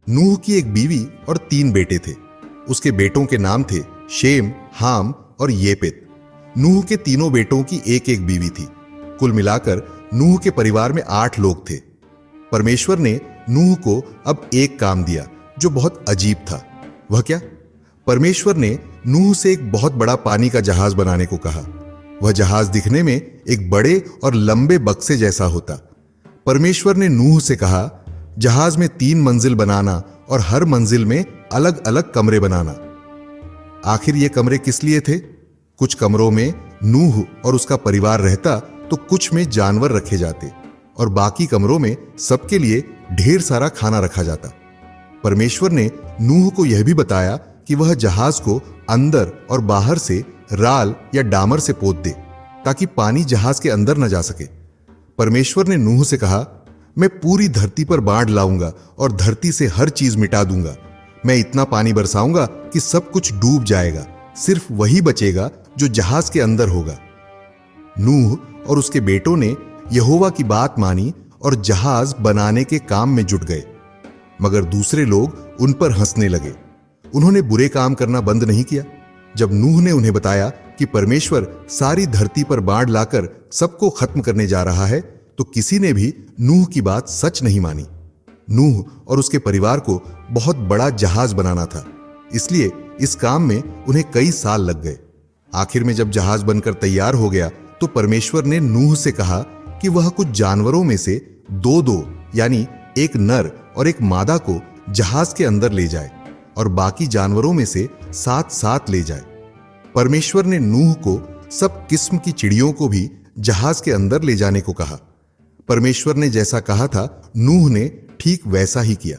नूह की एक बीवी और 3 बेटे थे। उसके बेटों के नाम थे शेम, हाम और येपेत। नूह के तीनों बेटों की एक एक बीवी थी। कुल मिलाकर नूह के परिवार में 8 लोग थे। परमेश्वर ने नूह को अब एक काम दिया जो बहुत अजीब था। वह क्या? परमेश्वर ने नूह से एक बहुत बड़ा पानी का जहाज बनाने को कहा। वह जहाज दिखने में एक बड़े और लंबे बक्से जैसा होता। परमेश्वर ने नूह से कहा, जहाज में 3 मंजिल बनाना और हर मंजिल में अलग अलग कमरे बनाना। आखिर ये कमरे किस लिए थे? कुछ कमरों में नूह और उसका परिवार रहता तो कुछ में जानवर रखे जाते और बाकी कमरों में सबके लिए ढेर सारा खाना रखा जाता। परमेश्वर ने नूह को यह भी बताया कि वह जहाज को अंदर और बाहर से राल या डामर से पोत दे ताकि पानी जहाज के अंदर न जा सके। परमेश्वर ने नूह से कहा, मैं पूरी धरती पर बाढ़ लाऊंगा और धरती से हर चीज मिटा दूंगा। मैं इतना पानी बरसाऊंगा कि सब कुछ डूब जाएगा, सिर्फ वही बचेगा जो जहाज के अंदर होगा। नूह और उसके बेटों ने यहोवा की बात मानी और जहाज बनाने के काम में जुट गए। मगर दूसरे लोग उन पर हंसने लगे। उन्होंने बुरे काम करना बंद नहीं किया। जब नूह ने उन्हें बताया कि परमेश्वर सारी धरती पर बाढ़ लाकर सबको खत्म करने जा रहा है, तो किसी ने भी नूह की बात सच नहीं मानी। नूह और उसके परिवार को बहुत बड़ा जहाज बनाना था, इसलिए इस काम में उन्हें कई साल लग गए। आखिर में जब जहाज बनकर तैयार हो गया तो परमेश्वर ने नूह से कहा कि वह कुछ जानवरों में से 2-2 यानी एक नर और एक मादा को जहाज के अंदर ले जाए और बाकी जानवरों में से 7-7 ले जाए। परमेश्वर ने नूह को सब किस्म की चिड़ियों को भी जहाज के अंदर ले जाने को कहा। परमेश्वर ने जैसा कहा था, नूह ने ठीक वैसा ही किया।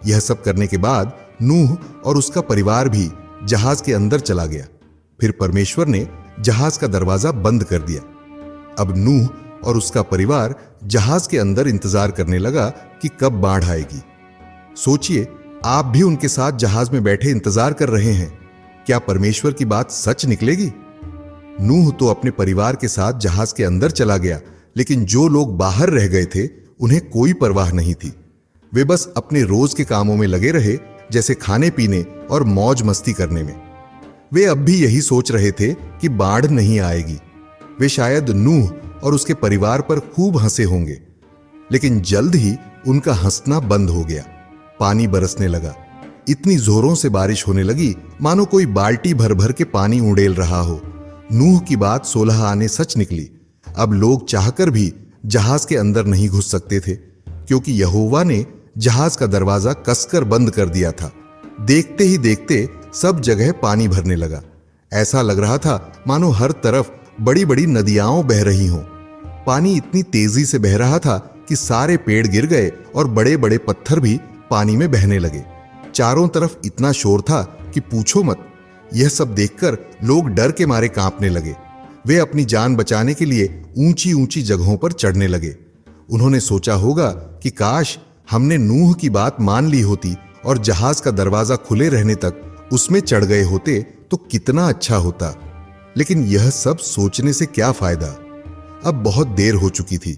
यह सब करने के बाद नूह और उसका परिवार भी जहाज के अंदर चला गया। फिर परमेश्वर ने जहाज का दरवाजा बंद कर दिया। अब नूह और उसका परिवार जहाज के अंदर इंतजार करने लगा कि कब बाढ़ आएगी। सोचिए, आप भी उनके साथ जहाज में बैठे इंतजार कर रहे हैं। क्या परमेश्वर की बात सच निकलेगी? नूह तो अपने परिवार के साथ जहाज के अंदर चला गया, लेकिन जो लोग बाहर रह गए थे उन्हें कोई परवाह नहीं थी। वे बस अपने रोज के कामों में लगे रहे, जैसे खाने पीने और मौज मस्ती करने में। वे अब भी यही सोच रहे थे कि बाढ़ नहीं आएगी। वे शायद नूह और उसके परिवार पर खूब हंसे होंगे, लेकिन जल्द ही उनका हंसना बंद हो गया। पानी बरसने लगा। इतनी जोरों से बारिश होने लगी मानो कोई बाल्टी भर भर के पानी उड़ेल रहा हो। नूह की बात 16 आने सच निकली। अब लोग चाहकर भी जहाज के अंदर नहीं घुस सकते थे, क्योंकि यहोवा ने जहाज का दरवाजा कसकर बंद कर दिया था। देखते ही देखते सब जगह पानी भरने लगा। ऐसा लग रहा था मानो हर तरफ बड़ी बड़ी नदियां बह रही हों। पानी इतनी तेजी से बह रहा था कि सारे पेड़ गिर गए और बड़े बड़े पत्थर भी पानी में बहने लगे। चारों तरफ इतना शोर था कि पूछो मत। यह सब देखकर लोग डर के मारे कांपने लगे। वे अपनी जान बचाने के लिए ऊंची ऊंची जगहों पर चढ़ने लगे। उन्होंने सोचा होगा कि काश हमने नूह की बात मान ली होती और जहाज का दरवाजा खुले रहने तक उसमें चढ़ गए होते तो कितना अच्छा होता। लेकिन यह सब सोचने से क्या फायदा? अब बहुत देर हो चुकी थी।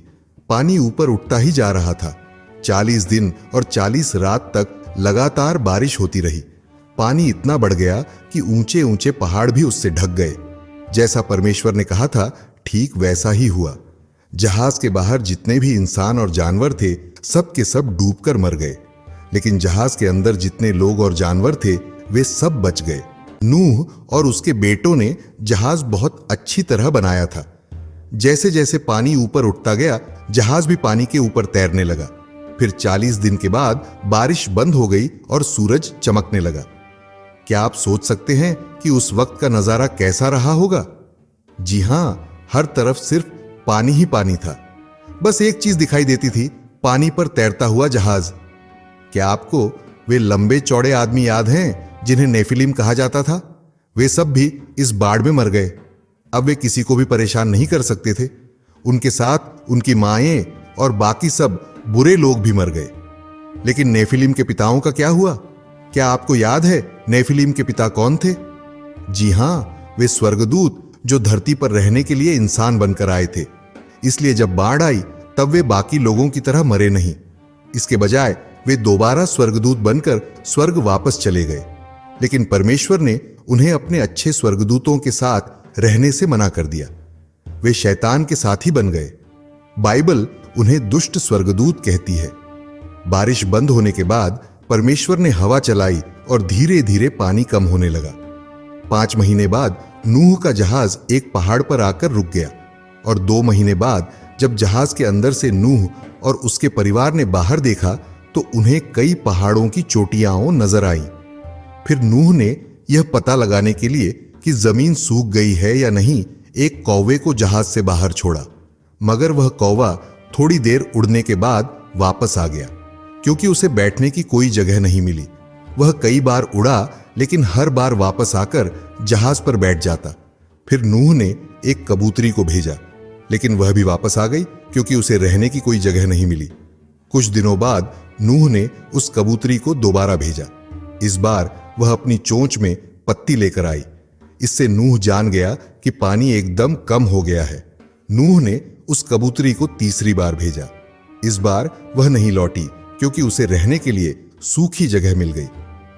पानी ऊपर उठता ही जा रहा था। 40 दिन और 40 रात तक लगातार बारिश होती रही। पानी इतना बढ़ गया कि ऊंचे ऊंचे पहाड़ भी उससे ढक गए। जैसा परमेश्वर ने कहा था, ठीक वैसा ही हुआ। जहाज के बाहर जितने भी इंसान और जानवर थे, सब के सब डूबकर मर गए। लेकिन जहाज के अंदर जितने लोग और जानवर थे, वे सब बच गए। नूह और उसके बेटों ने जहाज बहुत अच्छी तरह बनाया था। जैसे जैसे पानी ऊपर उठता गया, जहाज भी पानी के ऊपर तैरने लगा। फिर 40 दिन के बाद बारिश बंद हो गई और सूरज चमकने लगा। क्या आप सोच सकते हैं कि उस वक्त का नजारा कैसा रहा होगा? जी हां, हर तरफ सिर्फ पानी ही पानी था। बस एक चीज दिखाई देती थी, पानी पर तैरता हुआ जहाज। क्या आपको वे लंबे चौड़े आदमी याद हैं जिन्हें नेफिलिम कहा जाता था? वे सब भी इस बाढ़ में मर गए। अब वे किसी को भी परेशान नहीं कर सकते थे। उनके साथ उनकी माएं और बाकी सब बुरे लोग भी मर गए। लेकिन नेफिलिम के पिताओं का क्या हुआ? क्या आपको याद है नेफिलिम के पिता कौन थे? जी हां, वे स्वर्गदूत जो धरती पर रहने के लिए इंसान बनकर आए थे। इसलिए जब बाढ़ आई तब वे बाकी लोगों की तरह मरे नहीं। इसके बजाय वे दोबारा स्वर्गदूत बनकर स्वर्ग वापस चले गए, लेकिन परमेश्वर ने उन्हें अपने अच्छे स्वर्गदूतों के साथ रहने से मना कर दिया। वे शैतान के साथी बन गए। बाइबल उन्हें दुष्ट स्वर्गदूत कहती है। बारिश बंद होने के बाद परमेश्वर ने हवा चलाई और धीरे धीरे पानी कम होने लगा। 5 महीने बाद नूह का जहाज एक पहाड़ पर आकर रुक गया और 2 महीने बाद जब जहाज के अंदर से नूह और उसके परिवार ने बाहर देखा तो उन्हें कई पहाड़ों की चोटियां नजर आईं। फिर नूह ने यह पता लगाने के लिए कि जमीन सूख गई है या नहीं, एक कौवे को जहाज से बाहर छोड़ा, मगर वह कौवा थोड़ी देर उड़ने के बाद वापस आ गया क्योंकि उसे बैठने की कोई जगह नहीं मिली। वह कई बार उड़ा लेकिन हर बार वापस आकर जहाज पर बैठ जाता। फिर नूह ने एक कबूतरी को भेजा, लेकिन वह भी वापस आ गई क्योंकि उसे रहने की कोई जगह नहीं मिली। कुछ दिनों बाद नूह ने उस कबूतरी को दोबारा भेजा। इस बार वह अपनी चोंच में पत्ती लेकर आई। इससे नूह जान गया कि पानी एकदम कम हो गया है। नूह ने उस कबूतरी को तीसरी बार भेजा। इस बार वह नहीं लौटी क्योंकि उसे रहने के लिए सूखी जगह मिल गई।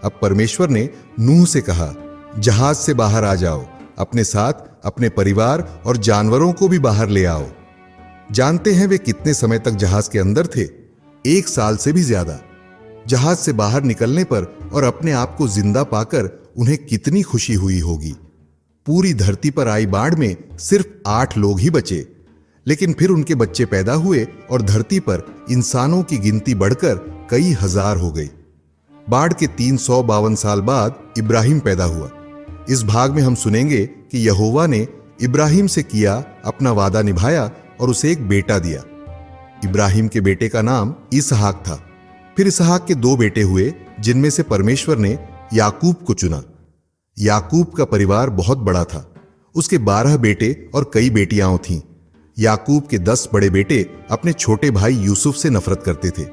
अब परमेश्वर ने नूह से कहा, जहाज से बाहर आ जाओ, अपने साथ अपने परिवार और जानवरों को भी बाहर ले आओ। जानते हैं वे कितने समय तक जहाज के अंदर थे? 1 साल से भी ज्यादा। जहाज से बाहर निकलने पर और अपने आप को जिंदा पाकर उन्हें कितनी खुशी हुई होगी। पूरी धरती पर आई बाढ़ में सिर्फ 8 लोग ही बचे, लेकिन फिर उनके बच्चे पैदा हुए और धरती पर इंसानों की गिनती बढ़कर कई हजार हो गई। बाढ़ के 352 साल बाद इब्राहिम पैदा हुआ। इस भाग में हम सुनेंगे कि यहोवा ने इब्राहिम से किया, अपना वादा निभाया और उसे एक बेटा दिया। इब्राहिम के बेटे का नाम इसहाक था। फिर इसहाक के 2 बेटे हुए, जिनमें से परमेश्वर ने याकूब को चुना। याकूब का परिवार बहुत बड़ा था। उसके 12 बेटे और कई बेटियां थीं। याकूब के 10 बड़े बेटे अपने छोटे भाई यूसुफ से नफरत करते थे,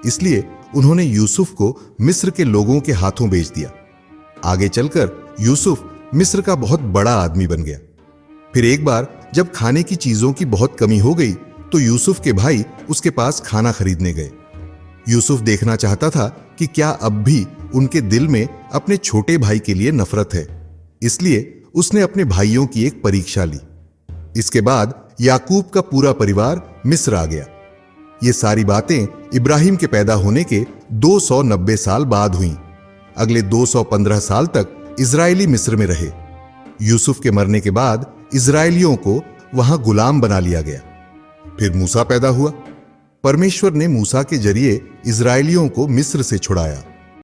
इसलिए उन्होंने यूसुफ को मिस्र के लोगों के हाथों बेच दिया। आगे चलकर यूसुफ मिस्र का बहुत बड़ा आदमी बन गया। फिर एक बार जब खाने की चीजों की बहुत कमी हो गई तो यूसुफ के भाई उसके पास खाना खरीदने गए। यूसुफ देखना चाहता था कि क्या अब भी उनके दिल में अपने छोटे भाई के लिए नफरत है, इसलिए उसने अपने भाइयों की एक परीक्षा ली। इसके बाद याकूब का पूरा परिवार मिस्र आ गया। ये सारी बातें इब्राहिम के पैदा होने के 290 साल बाद हुईं। अगले 215 साल तक इजरायली मिस्र में रहे। यूसुफ के मरने के बाद इजरायलियों को वहां गुलाम बना लिया गया। फिर मूसा पैदा हुआ। परमेश्वर ने मूसा के जरिए इजरायलियों को मिस्र से छुड़ाया।